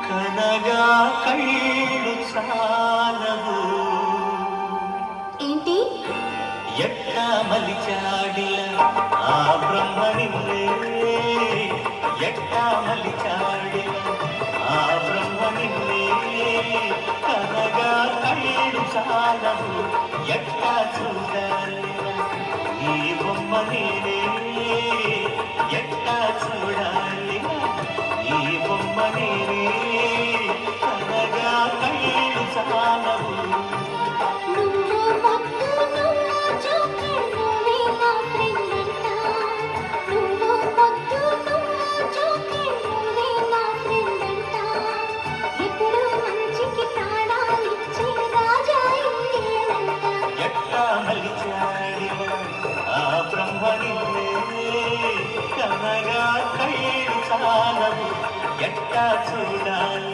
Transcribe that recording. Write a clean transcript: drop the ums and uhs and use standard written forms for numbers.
కనగా కళ్ళు సాలవు ఏంటి? ఎట్ట మలిచాడిల ఆ బ్రహ్మనిన్నే ఎట్ట మలిచాడిల ఆ బ్రహ్మనిన్నే కనగా కళ్ళు సాలవు ఎట్ట చూడాలి ఈ బొమ్మ నేనే ఎట్ట చూడాలి ఈ బొమ్మ నేనే కనగా కళ్ళు సాలవు నువ్వు మొద్దు నువ్వు జోకి నువ్వే నా ఫ్రెండ్ అంట. నువ్వు మొద్దు నువ్వు జోకి నువ్వే నా ఫ్రెండ్ అంట. ఇప్పుడు మంచికి ప్రాణాలిచ్చే రాజా ఇంకేనంట. ఎట్లా మలిచాడిన ఆ బ్రహ్మనిన్నే కనగా కళ్ళు చాలవు ఎట్టా చూడాలి